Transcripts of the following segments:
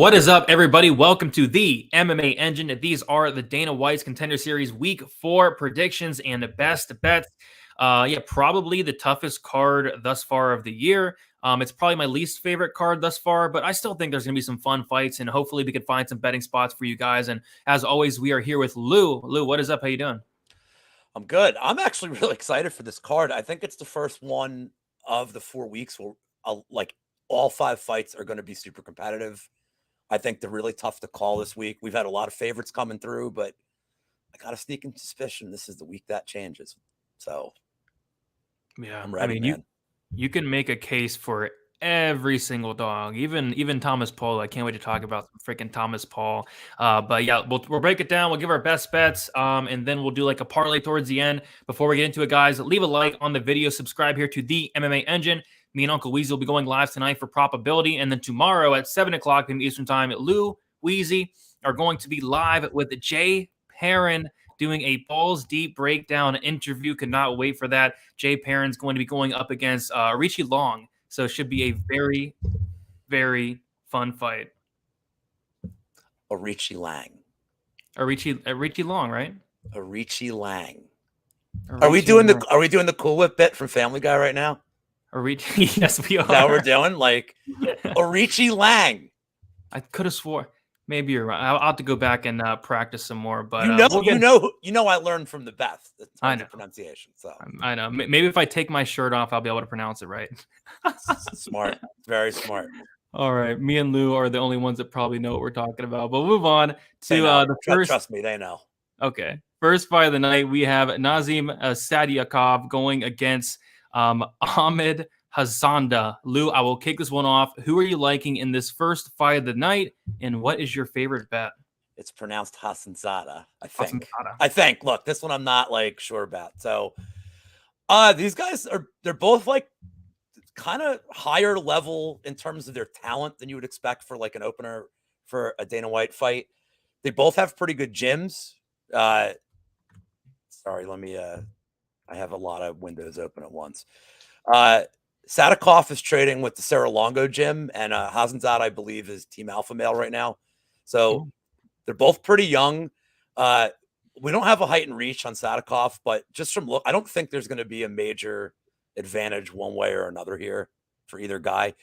What is up, everybody? Welcome to the MMA Engine. These are the Dana White's Contender Series Week 4 predictions and best bets. Probably the toughest card thus far of the year. It's probably my least favorite card thus far, but I still think there's going to be some fun fights, and hopefully we can find some betting spots for you guys. And as always, we are here with Lou. Lou, what is up? How you doing? I'm good. I'm actually really excited for this card. I think it's the first one of the 4 weeks where like all 5 fights are going to be super competitive. I think they're really tough to call this week. We've had a lot of favorites coming through, but I got a sneaking suspicion this is the week that changes. So yeah, I'm ready, man. You can make a case for every single dog, even Thomas Paul. I can't wait to talk about freaking Thomas Paul. But yeah, we'll break it down. We'll give our best bets, and then we'll do like a parlay towards the end. Before we get into it, guys, leave a like on the video. Subscribe here to the MMA Engine. Me and Uncle Weezy will be going live tonight for Probability, and then tomorrow at 7 o'clock in Eastern Time, Lou, Weezy are going to be live with Jay Perrin doing a balls deep breakdown interview. Could not wait for that. Jay Perrin's going to be going up against Richie Long. So it should be a very, very fun fight. Richie Lang. Richie Long, right? Richie Lang. Are we doing the Cool Whip bit from Family Guy right now? Yes, we are. Now we're doing like Richie Lang. I could have swore. Maybe you're right. I'll have to go back and practice some more. But you know, I learnned from the best. I know pronunciation. So I know. Maybe if I take my shirt off, I'll be able to pronounce it right. Smart, very smart. All right, me and Lou are the only ones that probably know what we're talking about. But we'll move on to the first. Trust me, they know. Okay, first fight of the night, we have Nazim Sadykhov going against Ahmed Hazanda. Lou, I will kick this one off. Who are you liking in this first fight of the night, and what is your favorite bet? It's pronounced Hasanzada, I think. I think. Look, this one I'm not like sure about. So, these guys they're both like kind of higher level in terms of their talent than you would expect for like an opener for a Dana White fight. They both have pretty good gyms. Sorry, let me. I have a lot of windows open at once. Sadykhov is trading with the Serra-Longo gym, and Hasanzada, I believe, is Team Alpha Male right now. So they're both pretty young. We don't have a height and reach on Sadykhov, but just from look, I don't think there's going to be a major advantage one way or another here for either guy.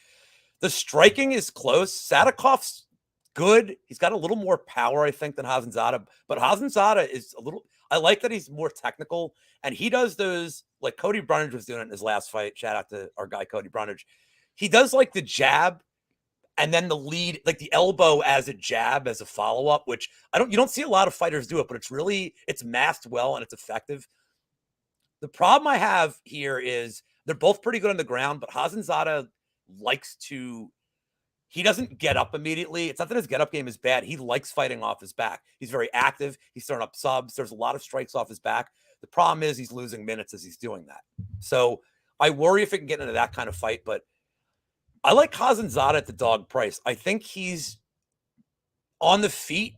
The striking is close. Sadykhov's good. He's got a little more power, I think, than Hasanzada, but Hasanzada is a little. I like that he's more technical, and he does those like Cody Brunage was doing it in his last fight. Shout out to our guy Cody Brunage. He does like the jab and then the lead, like the elbow as a jab as a follow-up, which you don't see a lot of fighters do it, but it's masked well and it's effective. The problem I have here is they're both pretty good on the ground, but Hasanzada he doesn't get up immediately. It's not that his get up game is bad. He likes fighting off his back. He's very active. He's throwing up subs. There's a lot of strikes off his back. The problem is he's losing minutes as he's doing that. So I worry if it can get into that kind of fight, but I like Hasanzada at the dog price. I think he's on the feet.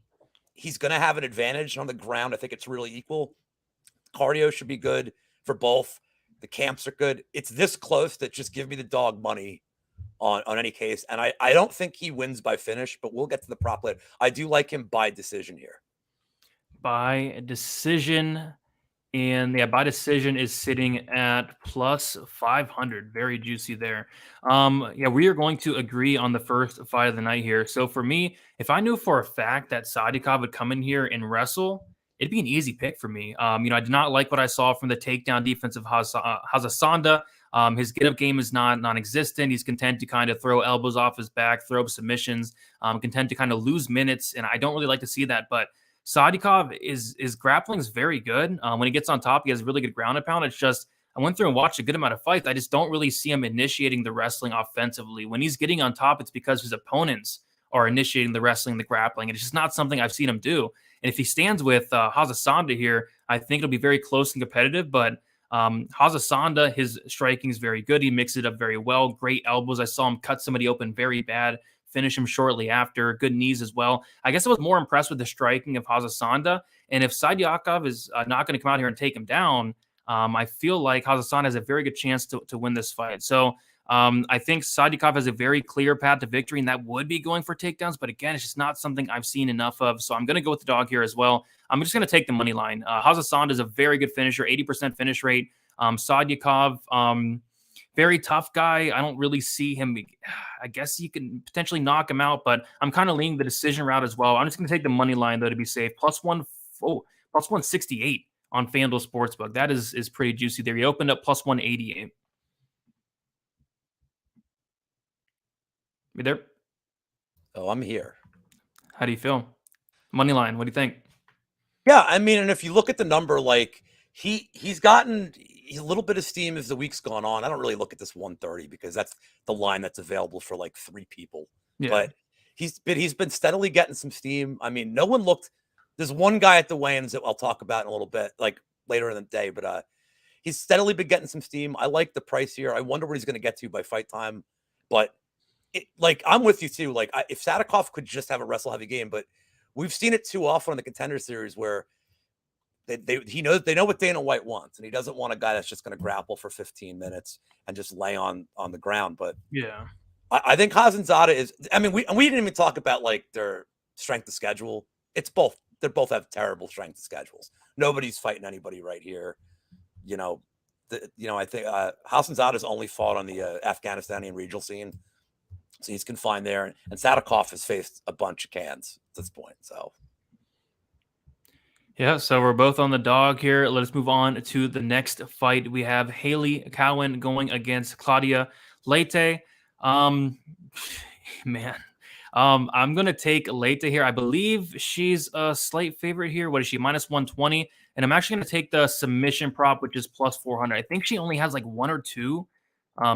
He's going to have an advantage on the ground. I think it's really equal. Cardio should be good for both. The camps are good. It's this close that just give me the dog money on any case. And I don't think he wins by finish, but we'll get to the prop later. I do like him by decision here. By decision. And yeah, by decision is sitting at plus 500. Very juicy there. We are going to agree on the first fight of the night here. So for me, if I knew for a fact that Sadykhov would come in here and wrestle, it'd be an easy pick for me. I did not like what I saw from the takedown defense of Hazasanda. His get-up game is non-existent. He's content to kind of throw elbows off his back, throw up submissions, content to kind of lose minutes, and I don't really like to see that. But Sadykhov his grappling is very good. When he gets on top, he has really good ground and pound. It's just I went through and watched a good amount of fights. I just don't really see him initiating the wrestling offensively. When he's getting on top, it's because his opponents are initiating the wrestling, the grappling, and it's just not something I've seen him do. And if he stands with Hazasanda here, I think it'll be very close and competitive. But Hazasanda, his striking is very good. He mixed it up very well. Great elbows. I saw him cut somebody open very bad, finish him shortly after. Good knees as well. I guess I was more impressed with the striking of Hazasanda. And if Sadykhov is not going to come out here and take him down, I feel like Hazasanda has a very good chance to win this fight. So I think Sadykhov has a very clear path to victory, and that would be going for takedowns. But again, it's just not something I've seen enough of. So I'm going to go with the dog here as well. I'm just going to take the money line. Hazasand is a very good finisher, 80% finish rate. Sadykhov, very tough guy. I don't really see him. I guess you can potentially knock him out, but I'm kind of leaning the decision route as well. I'm just going to take the money line, though, to be safe. Plus 168 on FanDuel Sportsbook. That is pretty juicy there. He opened up plus 188. You there? Oh, I'm here. How do you feel? Money line, what do you think? Yeah, I mean, and if you look at the number, like he's gotten a little bit of steam as the week's gone on. I don't really look at this 130 because that's the line that's available for like 3 people. Yeah. But he's been steadily getting some steam. I mean, no one looked. There's one guy at the weigh-ins that I'll talk about in a little bit, like later in the day. But he's steadily been getting some steam. I like the price here. I wonder what he's going to get to by fight time. But like I'm with you too. Like if Sadykhov could just have a wrestle heavy game, but we've seen it too often in the Contender series where they know what Dana White wants, and he doesn't want a guy that's just going to grapple for 15 minutes and just lay on the ground. But yeah, I think Hazanzada is. I mean, we didn't even talk about like their strength of schedule. It's both. They both have terrible strength of schedules. Nobody's fighting anybody right here. I think Hazanzada's only fought on the Afghanistani regional scene. So he's confined there. And Sadykhov has faced a bunch of cans at this point. So, yeah. So we're both on the dog here. Let us move on to the next fight. We have Haley Cowan going against Claudia Leite. Man, I'm gonna take Leite here. I believe she's a slight favorite here. What is she? Minus 120. And I'm actually gonna take the submission prop, which is plus 400. I think she only has like one or two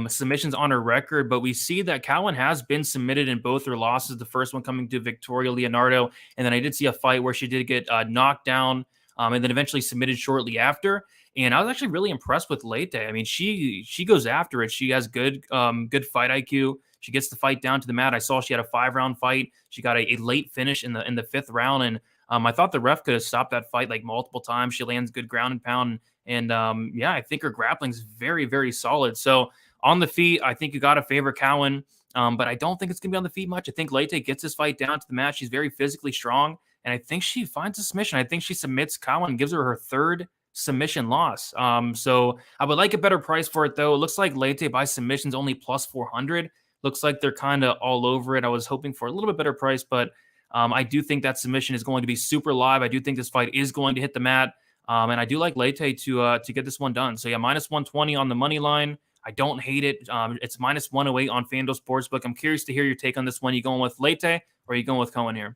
submissions on her record, but we see that Cowan has been submitted in both her losses. The first one coming to Victoria Leonardo, and then I did see a fight where she did get knocked down, and then eventually submitted shortly after. And I was actually really impressed with Leite. I mean, she goes after it. She has good fight IQ. She gets the fight down to the mat. I saw she had a 5-round fight. She got a late finish in the 5th round, and I thought the ref could have stopped that fight like multiple times. She lands good ground and pound, and yeah, I think her grappling's very, very solid. So on the feet, I think you got to favor Cowan, but I don't think it's going to be on the feet much. I think Leite gets this fight down to the mat. She's very physically strong, and I think she finds a submission. I think she submits Cowan and gives her 3rd submission loss. So I would like a better price for it, though. It looks like Leite by submission's only plus 400. Looks like they're kind of all over it. I was hoping for a little bit better price, but I do think that submission is going to be super live. I do think this fight is going to hit the mat, and I do like Leite to get this one done. So yeah, minus 120 on the money line. I don't hate it. It's minus 108 on FanDuel Sportsbook. I'm curious to hear your take on this one. You going with Leite or are you going with Cohan here?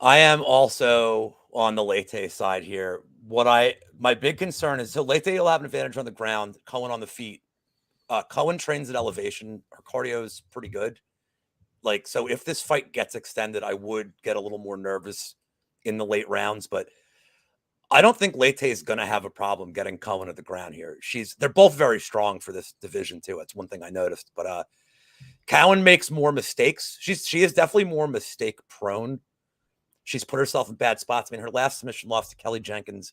I am also on the Leite side here. My big concern is so Leite will have an advantage on the ground, Cohan on the feet. Cohan trains at elevation. Her cardio is pretty good. Like, so if this fight gets extended, I would get a little more nervous in the late rounds, but I don't think Leite is going to have a problem getting Cohan at the ground here. They're both very strong for this division too. That's one thing I noticed, but Cowan makes more mistakes. She is definitely more mistake prone. She's put herself in bad spots. I mean, her last submission loss to Kelly Jenkins.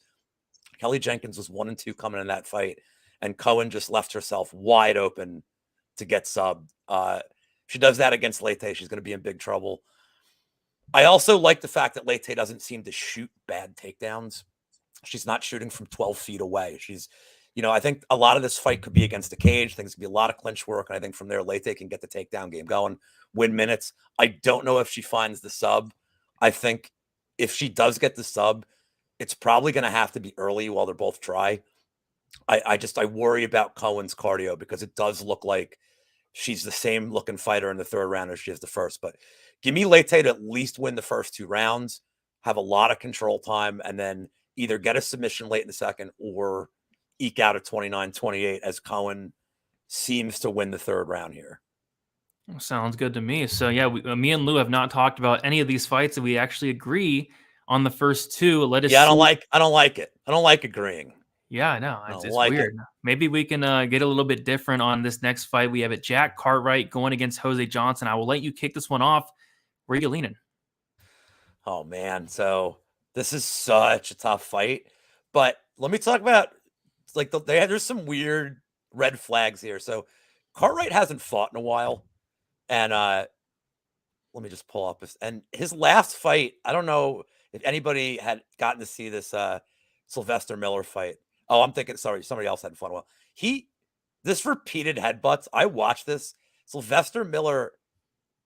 Kelly Jenkins was 1-2 coming in that fight, and Cohan just left herself wide open to get subbed. She does that against Leite, she's going to be in big trouble. I also like the fact that Leite doesn't seem to shoot bad takedowns. She's not shooting from 12 feet away. I think a lot of this fight could be against the cage. Things could be a lot of clinch work. And I think from there, Leite can get the takedown game going, win minutes. I don't know if she finds the sub. I think if she does get the sub, it's probably going to have to be early while they're both dry. I worry about Cohen's cardio because it does look like she's the same looking fighter in the 3rd round as she is the first. But give me Leite to at least win the first 2 rounds, have a lot of control time, and then either get a submission late in the 2nd or eke out a 29-28 as Cohan seems to win the 3rd round here. Sounds good to me. So yeah, me and Lou have not talked about any of these fights, and we actually agree on the first 2. Let us. Yeah, I don't like it. I don't like agreeing. Yeah, I know. It's like weird. Maybe we can get a little bit different on this next fight. We have Jack Cartwright going against Jose Johnson. I will let you kick this one off. Where are you leaning? Oh man, so this is such a tough fight. But let me talk about there's some weird red flags here. So Cartwright hasn't fought in a while, and let me just pull up his and his last fight. I don't know if anybody had gotten to see this Sylvester Miller fight. Oh, I'm thinking. Sorry, somebody else hadn't fought in a while. This repeated headbutts. I watched this Sylvester Miller.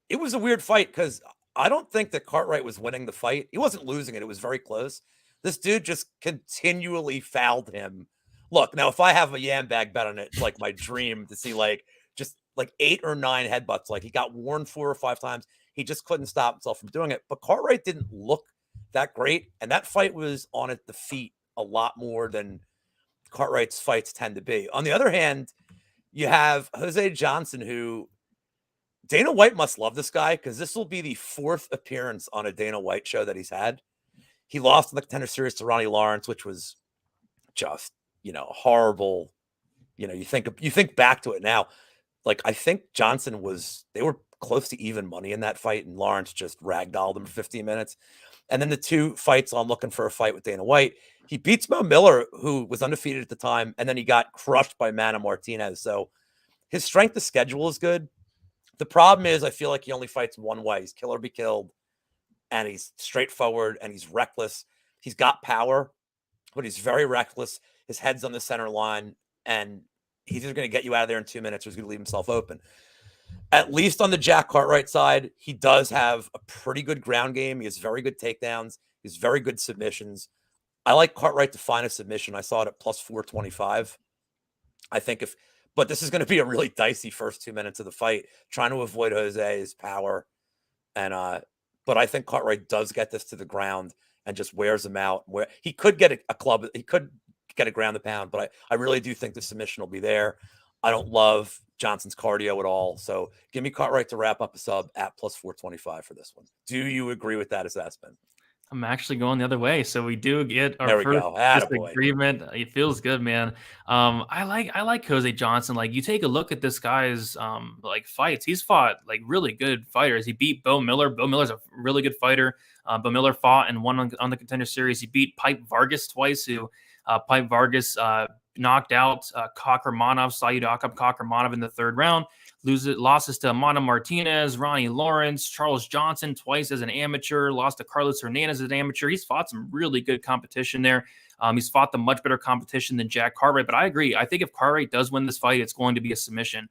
It was a weird fight because I don't think that Cartwright was winning the fight. He wasn't losing it. It was very close. This dude just continually fouled him. Look, now if I have a yam bag bet on it, it's like my dream to see just like 8 or 9 headbutts. Like he got warned 4 or 5 times. He just couldn't stop himself from doing it. But Cartwright didn't look that great. And that fight was on at the feet a lot more than Cartwright's fights tend to be. On the other hand, you have Jose Johnson, who Dana White must love this guy because this will be the 4th appearance on a Dana White show that he's had. He lost in the Contender Series to Ronnie Lawrence, which was just, horrible. You think back to it now. Like, I think they were close to even money in that fight, and Lawrence just ragdolled him for 15 minutes. And then the 2 fights on looking for a fight with Dana White, he beats Mo Miller, who was undefeated at the time, and then he got crushed by Manny Martinez. So his strength of schedule is good. The problem is I feel like he only fights one way. He's kill or be killed, and he's straightforward, and he's reckless. He's got power, but he's very reckless. His head's on the center line, and he's either going to get you out of there in 2 minutes or he's going to leave himself open. At least on the Jack Cartwright side, he does have a pretty good ground game. He has very good takedowns. He has very good submissions. I like Cartwright to find a submission. I saw it at plus 425. I think but this is going to be a really dicey first 2 minutes of the fight, trying to avoid Jose's power. But I think Cartwright does get this to the ground and just wears him out. Where he could get a club, he could get a ground the pound, but I really do think the submission will be there. I don't love Johnson's cardio at all. So give me Cartwright to wrap up a sub at plus 425 for this one. Do you agree with that assessment? I'm actually going the other way. So we do get our There we first go. Attaboy. disagreement. It feels good, man. I like Jose Johnson. Like, you take a look at this guy's fights. He's fought like really good fighters. He beat Bo Miller. Bo Miller's a really good fighter. Bo Miller fought and won on the Contender Series. He beat Pipe Vargas twice, who Pipe Vargas knocked out Kakhramonov, Sayudakab Kakhramonov in the 3rd round. Losses to Amanda Martinez, Ronnie Lawrence, Charles Johnson twice as an amateur, lost to Carlos Hernandez as an amateur. He's fought some really good competition there. He's fought the much better competition than Jack Cartwright, but I agree. I think if Cartwright does win this fight, it's going to be a submission.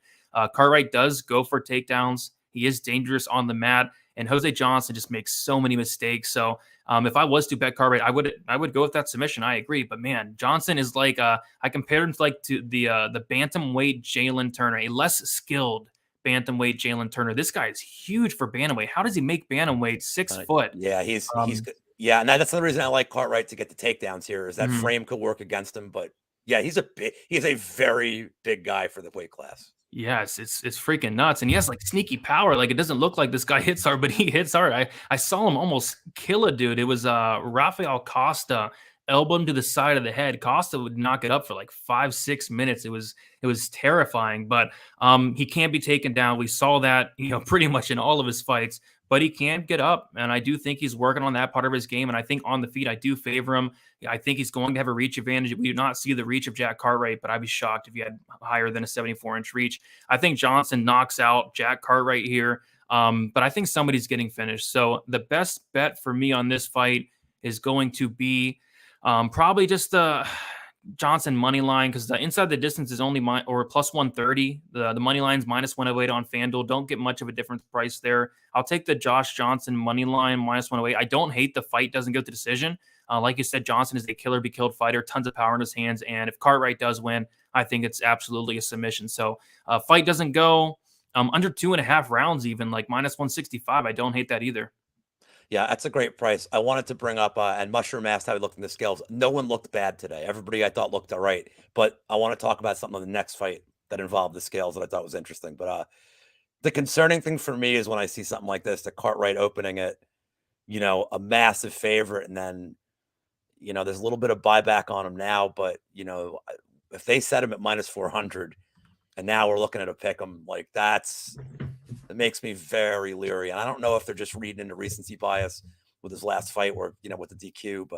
Cartwright does go for takedowns. He is dangerous on the mat, and Jose Johnson just makes so many mistakes. So if I was to bet Cartwright, I would go with that submission. I agree, but man, Johnson is like I compared him to the bantamweight Jalen Turner, a less skilled bantamweight Jalen Turner. This guy is huge for bantamweight. How does he make bantamweight 6 foot? Yeah, he's good. Yeah, and that's the reason I like Cartwright to get the takedowns here is that frame could work against him. But yeah, he's a very big guy for the weight class. Yes, it's freaking nuts. And he has like sneaky power. Like, it doesn't look like this guy hits hard, but he hits hard. I saw him almost kill a dude. It was Rafael Costa, elbowed him to the side of the head. Costa would knock it up for like 5-6 minutes. It was terrifying, but he can't be taken down. We saw that, pretty much in all of his fights, but he can get up. And I do think he's working on that part of his game. And I think on the feet, I do favor him. I think he's going to have a reach advantage. We do not see the reach of Jack Cartwright, but I'd be shocked if he had higher than a 74-inch reach. I think Johnson knocks out Jack Cartwright here, but I think somebody's getting finished. So the best bet for me on this fight is going to be probably just the Johnson money line, because the inside the distance is only plus 130. The money line's minus 108 on FanDuel. Don't get much of a difference price there. I'll take the Josh Johnson money line minus 108. I don't hate the fight doesn't go to decision. Like you said, Johnson is a killer be killed fighter, tons of power in his hands, and if Cartwright does win, I think it's absolutely a submission. So fight doesn't go under 2.5 rounds, even like minus 165. I don't hate that either. Yeah, that's a great price. I wanted to bring up and Mushroom asked how he looked in the scales. No one looked bad today. Everybody I thought looked all right. But I want to talk about something on the next fight that involved the scales that I thought was interesting. But the concerning thing for me is when I see something like this, the Cartwright opening it, a massive favorite, and then there's a little bit of buyback on him now. But if they set him at minus 400, and now we're looking at a pick 'em, like it makes me very leery. And I don't know if they're just reading into recency bias with his last fight or, with the DQ,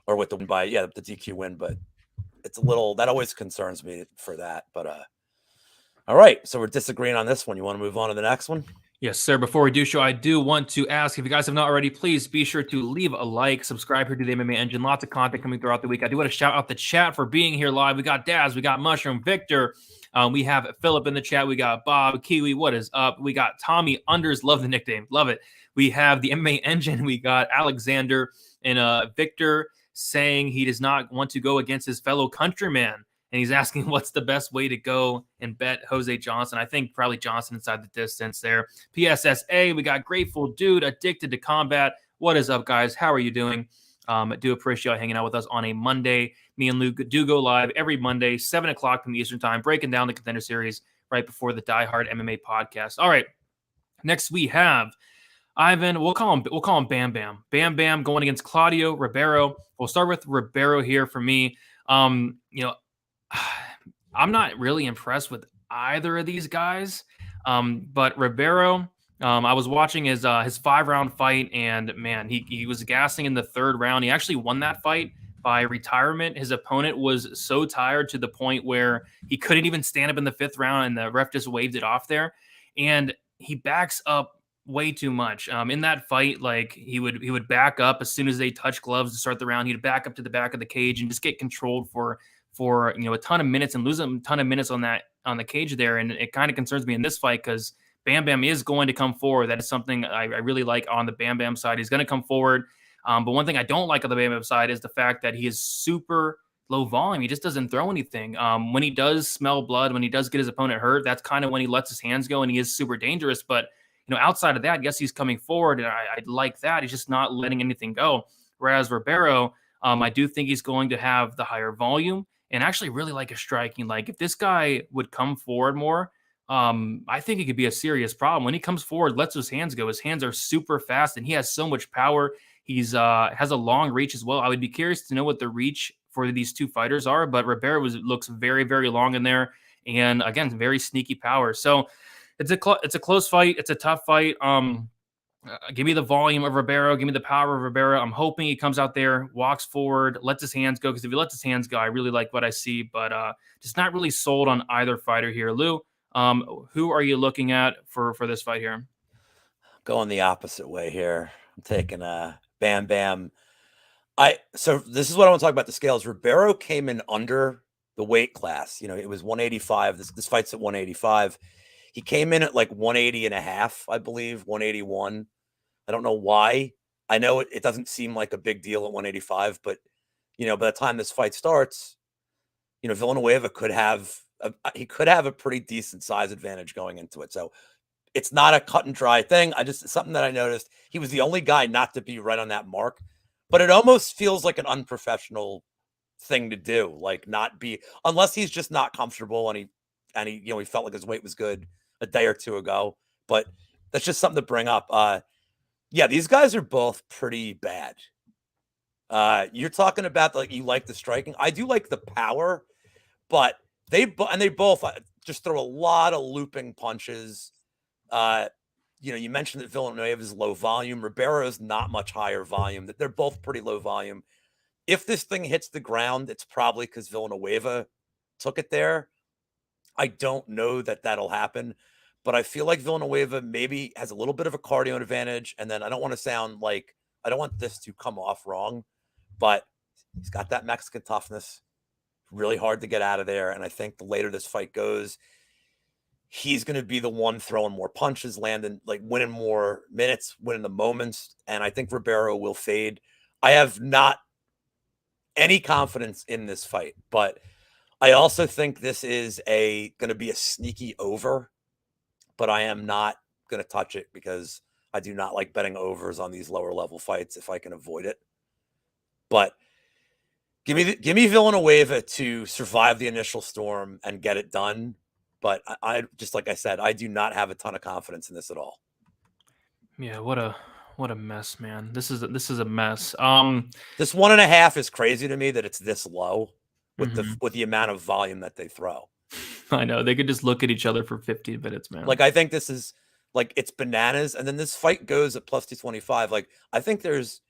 or with the win the DQ win, but it's a little, that always concerns me for that. But All right, so we're disagreeing on this one. You want to move on to the next one? Yes, sir. Before we do show, I do want to ask if you guys have not already, please be sure to leave a like, subscribe here to the MMA Engine. Lots of content coming throughout the week. I do want to shout out the chat for being here live. We got Daz, we got Mushroom, Victor, we have Philip in the chat. We got Bob, Kiwi, what is up? We got Tommy Unders, love the nickname, love it. We have the MMA Engine. We got Alexander and Victor saying he does not want to go against his fellow countryman. And he's asking what's the best way to go and bet Jose Johnson. I think probably Johnson inside the distance there. PSSA, we got Grateful Dude, Addicted to Combat. What is up, guys? How are you doing? I do appreciate you hanging out with us on a Monday. Me and Luke do go live every Monday, 7 o'clock from the Eastern Time, breaking down the Contender Series right before the Die Hard MMA podcast. All right, next we have Ivan. We'll call him Bam Bam. Bam Bam going against Claudio Ribero. We'll start with Ribero here for me. You know, I'm not really impressed with either of these guys. But Ribero, I was watching his 5-round fight, and man, he was gassing in the 3rd round. He actually won that fight by retirement. His opponent was so tired to the point where he couldn't even stand up in the 5th round, and the ref just waved it off there. And he backs up way too much. In that fight, like he would back up as soon as they touch gloves to start the round. He'd back up to the back of the cage and just get controlled for a ton of minutes and lose a ton of minutes on the cage there. And it kind of concerns me in this fight because Bam Bam is going to come forward. That is something I really like on the Bam Bam side. He's going to come forward. But one thing I don't like on the Bam Bam side is the fact that he is super low volume. He just doesn't throw anything. When he does smell blood, when he does get his opponent hurt, that's kind of when he lets his hands go and he is super dangerous. But outside of that, yes, he's coming forward, and I like that. He's just not letting anything go. Whereas Ribero, I do think he's going to have the higher volume and actually really like his striking. Like if this guy would come forward more, I think it could be a serious problem. When he comes forward, lets his hands go. His hands are super fast, and he has so much power. He's has a long reach as well. I would be curious to know what the reach for these two fighters are, but Ribero looks very, very long in there, and again, very sneaky power. So it's a close fight. It's a tough fight. Give me the volume of Ribero. Give me the power of Ribero. I'm hoping he comes out there, walks forward, lets his hands go. Because if he lets his hands go, I really like what I see. But just not really sold on either fighter here. Lou, who are you looking at for this fight here? Going the opposite way here. I'm taking Bam Bam. So this is what I want to talk about the scales. Ribero came in under the weight class. It was 185. This fight's at 185. He came in at like 180 and a half, I believe, 181. I don't know why. I know it doesn't seem like a big deal at 185, but by the time this fight starts, Villanueva could have a pretty decent size advantage going into it. So it's not a cut and dry thing. It's something that I noticed. He was the only guy not to be right on that mark, but it almost feels like an unprofessional thing to do. Like not be, unless he's just not comfortable and he felt like his weight was good a day or two ago. But that's just something to bring up. Yeah, these guys are both pretty bad. You're talking about like you like the striking. I do like the power, but they both just throw a lot of looping punches. You mentioned that Villanueva is low volume. Ribero is not much higher volume. That they're both pretty low volume. If this thing hits the ground, it's probably because Villanueva took it there. I don't know that that'll happen, but I feel like Villanueva maybe has a little bit of a cardio advantage. And then I don't want this to come off wrong, but he's got that Mexican toughness, really hard to get out of there. And I think the later this fight goes, he's going to be the one throwing more punches, landing, like winning more minutes, winning the moments. And I think Ribero will fade. I have not any confidence in this fight, but I also think this is going to be a sneaky over, but I am not going to touch it because I do not like betting overs on these lower level fights if I can avoid it. But give me Villanueva to survive the initial storm and get it done. But I just like I said, I do not have a ton of confidence in this at all. Yeah, what a mess, man. This is a mess. This 1.5 is crazy to me that it's this low with the amount of volume that they throw. I know they could just look at each other for 15 minutes, man. Like I think this is like it's bananas, and then this fight goes at plus 225. Like I think there's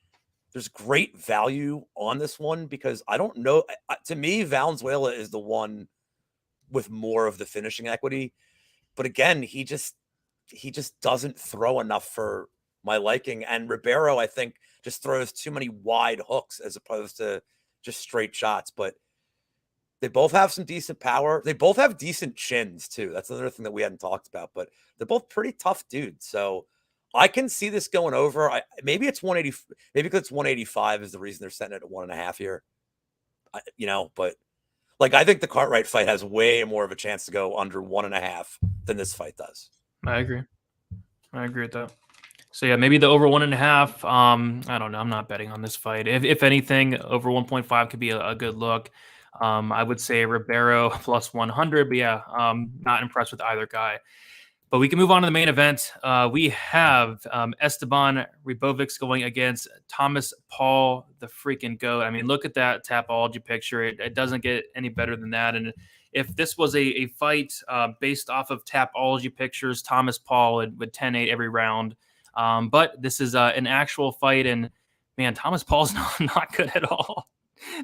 great value on this one because I don't know. To me, Valenzuela is the one with more of the finishing equity. But again, he just doesn't throw enough for my liking. And Ribero, I think, just throws too many wide hooks as opposed to just straight shots. But they both have some decent power. They both have decent chins too. That's another thing that we hadn't talked about. But they're both pretty tough dudes. So I can see this going over. Maybe it's 180. Maybe because it's 185 is the reason they're setting it at 1.5 here. But like I think the Cartwright fight has way more of a chance to go under 1.5 than this fight does. I agree with that. So yeah, maybe the over 1.5. I don't know. I'm not betting on this fight. If anything, over 1.5 could be a good look. I would say Ribero plus 100, but yeah, not impressed with either guy. But we can move on to the main event. We have Esteban Ribovic going against Thomas Paul, the freaking GOAT. I mean, look at that Tapology picture. It doesn't get any better than that. And if this was a fight based off of Tapology pictures, Thomas Paul would 10-8 every round. But this is an actual fight, and man, Thomas Paul's not good at all.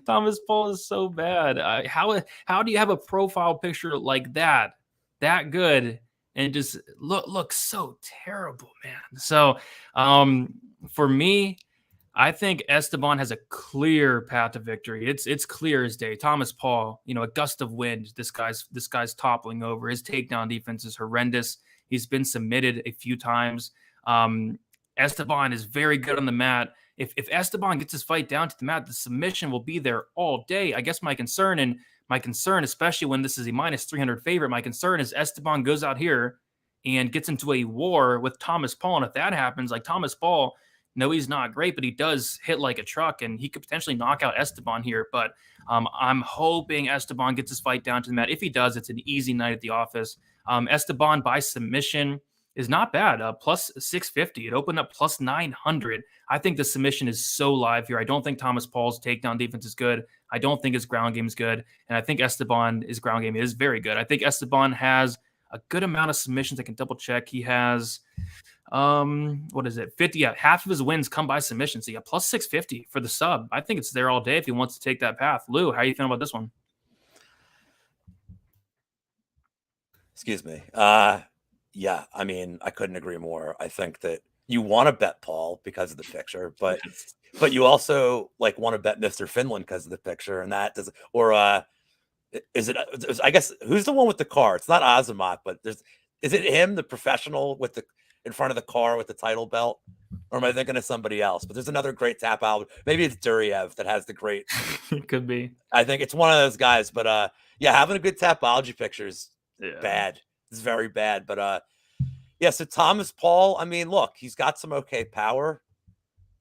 Thomas Paul is so bad. How do you have a profile picture like that good, and it just looks so terrible, man? So for me, I think Esteban has a clear path to victory. It's clear as day. Thomas Paul, a gust of wind. This guy's toppling over. His takedown defense is horrendous. He's been submitted a few times. Esteban is very good on the mat. If Esteban gets his fight down to the mat, the submission will be there all day. I guess my concern, especially when this is a minus 300 favorite, my concern is Esteban goes out here and gets into a war with Thomas Paul. And if that happens, like Thomas Paul, no, he's not great, but he does hit like a truck, and he could potentially knock out Esteban here. But I'm hoping Esteban gets his fight down to the mat. If he does, it's an easy night at the office. Esteban by submission is not bad. Plus 650. It opened up plus 900. I think the submission is so live here. I don't think Thomas Paul's takedown defense is good. I don't think his ground game is good. And I think Esteban's ground game is very good. I think Esteban has a good amount of submissions. I can double check. He has, what is it? 50. Yeah, half of his wins come by submission. So yeah, plus 650 for the sub. I think it's there all day if he wants to take that path. Lou, how are you feeling about this one? Excuse me. Yeah, I mean, I couldn't agree more. I think that you want to bet Paul because of the picture, but you also want to bet Mr. Finland because of the picture, and that does. Or is it? I guess who's the one with the car? It's not Azamat, but is it him, the professional with the in front of the car with the title belt, or am I thinking of somebody else? But there's another great tap album. Maybe it's Duriev that has the great. It could be. I think it's one of those guys, but yeah, having a good Tapology picture is bad. It's very bad, but yeah. So Thomas Paul, I mean, look, he's got some okay power.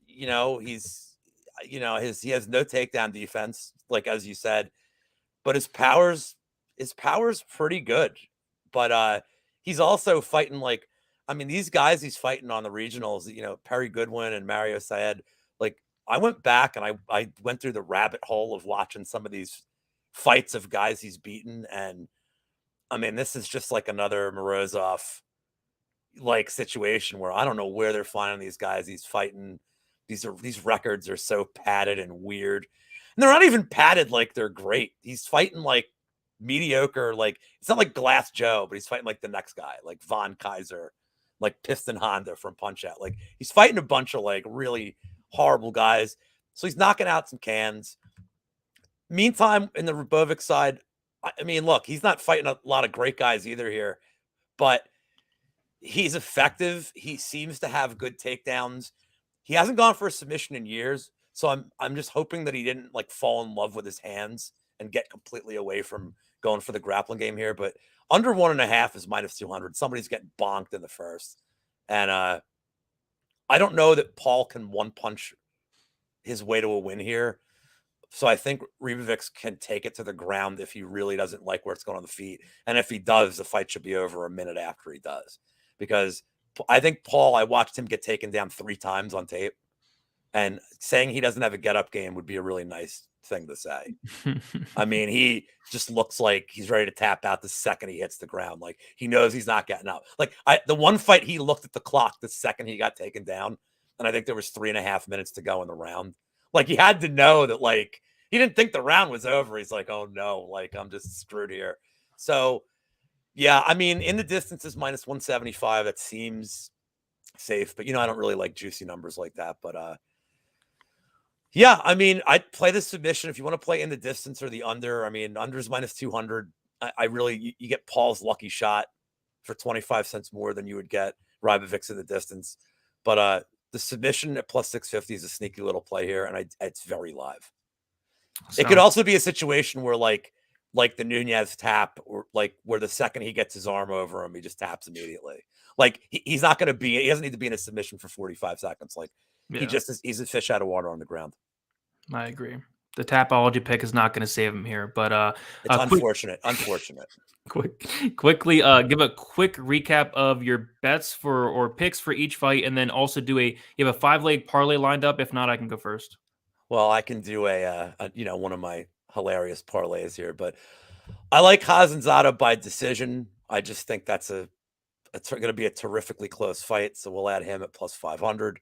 He has no takedown defense, like as you said, but his power's pretty good. But he's also fighting these guys he's fighting on the regionals. Perry Goodwin and Mario Saed. I went back and I went through the rabbit hole of watching some of these fights of guys he's beaten, and I mean, this is just like another Morozov situation where I don't know where they're finding these guys he's fighting. These records are so padded and weird. And they're not even padded like they're great. He's fighting mediocre, it's not like Glass Joe, but he's fighting the next guy, like Von Kaiser, like Piston Honda from Punch Out. He's fighting a bunch of really horrible guys. So he's knocking out some cans. Meantime, in the Ribovic side, I mean, look, he's not fighting a lot of great guys either here, but he's effective. He seems to have good takedowns. He hasn't gone for a submission in years, so I'm just hoping that he didn't fall in love with his hands and get completely away from going for the grappling game here. But under 1.5 is minus 200. Somebody's getting bonked in the first, and I don't know that Paul can one punch his way to a win here. So I think Ribovic can take it to the ground if he really doesn't like where it's going on the feet. And if he does, the fight should be over a minute after he does. Because I think Paul, I watched him get taken down 3 times on tape. And saying he doesn't have a get-up game would be a really nice thing to say. I mean, he just looks like he's ready to tap out the second he hits the ground. He knows he's not getting up. The one fight, he looked at the clock the second he got taken down. And I think there was 3.5 minutes to go in the round. He had to know that, he didn't think the round was over. He's like, oh, no, I'm just screwed here. So, yeah, I mean, in the distance is minus 175. That seems safe, but I don't really like juicy numbers like that. But yeah, I mean, I'd play the submission if you want to play in the distance or the under. I mean, under's minus 200. I really, you get Paul's lucky shot for 25 cents more than you would get Ribovic in the distance. But the submission at plus 650 is a sneaky little play here, and it's very live. It could also be a situation where like the Nunez tap, or like where the second he gets his arm over him, he just taps immediately. Like he's not going to be, he doesn't need to be in a submission for 45 seconds. Like he's a fish out of water on the ground. I agree. The Tapology pick is not going to save him here, but it's unfortunate. Quickly, give a quick recap of your bets or picks for each fight, and then also you have a 5-leg parlay lined up. If not, I can go first. Well, I can do a one of my hilarious parlays here, but I like Hazanzada by decision. I just think that's it's going to be a terrifically close fight, so we'll add him at plus 500.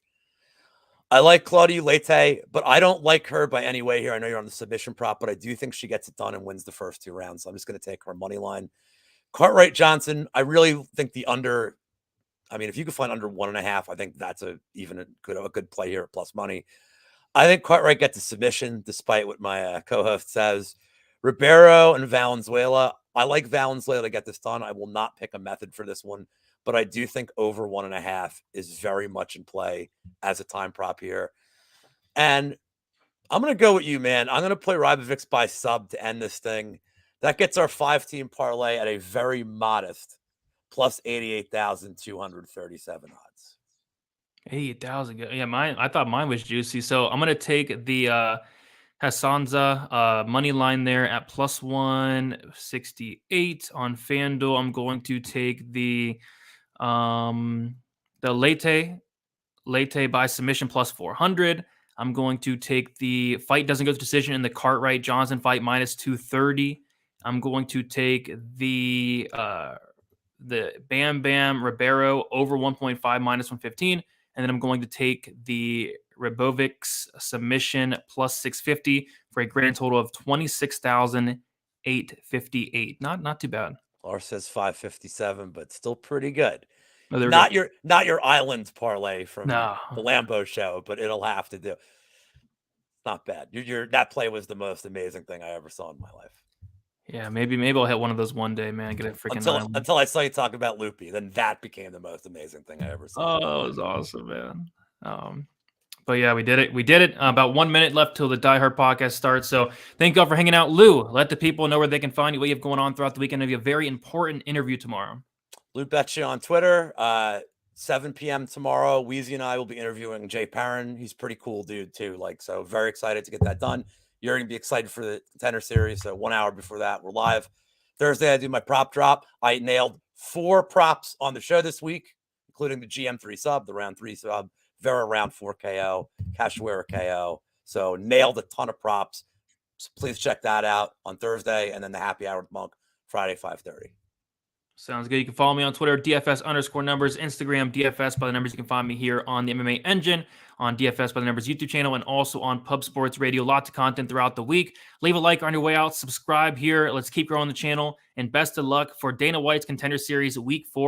I like Claudia Leite, but I don't like her by any way here. I know you're on the submission prop, but I do think she gets it done and wins the first 2 rounds. So I'm just going to take her money line. Cartwright Johnson, I really think the under. I mean, if you can find under 1.5, I think that's a good play here at plus money. I think Cartwright gets a submission, despite what my co-host says. Ribero and Valenzuela. I like Valenzuela to get this done. I will not pick a method for this one, but I do think over 1.5 is very much in play as a time prop here. And I'm going to go with you, man. I'm going to play Ribovic by sub to end this thing. That gets our 5-team parlay at a very modest plus 88,237 odds. 88,000. Yeah, I thought mine was juicy. So I'm going to take the Hassanza money line there at plus 168 on FanDuel. I'm going to take the Leite by submission plus 400. I'm going to take the fight doesn't go to decision in the Cartwright Johnson fight minus 230. I'm going to take the Bam Bam Ribero over 1.5 minus 115. And then I'm going to take the Ribovic's submission plus 650 for a grand total of 26,858. Not too bad. Lars says 557, but still pretty good. Oh, not your island parlay from the Lambeau show, but it'll have to do. Not bad. That play was the most amazing thing I ever saw in my life. Yeah, maybe I'll hit one of those one day, man. Get a freaking until I saw you talk about Loopy, then that became the most amazing thing I ever saw. Oh, it was awesome, man. But yeah, we did it. About 1 minute left till the Die Hard podcast starts. So thank you all for hanging out. Lou, let the people know where they can find you, what you have going on throughout the weekend. It'll be a very important interview tomorrow. Lou Betya on Twitter. 7 p.m. tomorrow. Weezy and I will be interviewing Jay Perrin. He's a pretty cool dude too. So very excited to get that done. You're going to be excited for the Contender series. So 1 hour before that, we're live. Thursday, I do my prop drop. I nailed 4 props on the show this week, including the GM3 sub, the round 3 sub, Vera round 4 KO, Cachoeira KO. So nailed a ton of props. So please check that out on Thursday, and then the happy hour with Monk Friday, 5:30. Sounds good. You can follow me on Twitter, DFS_numbers, Instagram, DFS by the numbers. You can find me here on the MMA Engine, on DFS by the numbers YouTube channel, and also on Pub Sports Radio. Lots of content throughout the week. Leave a like on your way out. Subscribe here. Let's keep growing the channel. And best of luck for Dana White's Contender Series Week 4.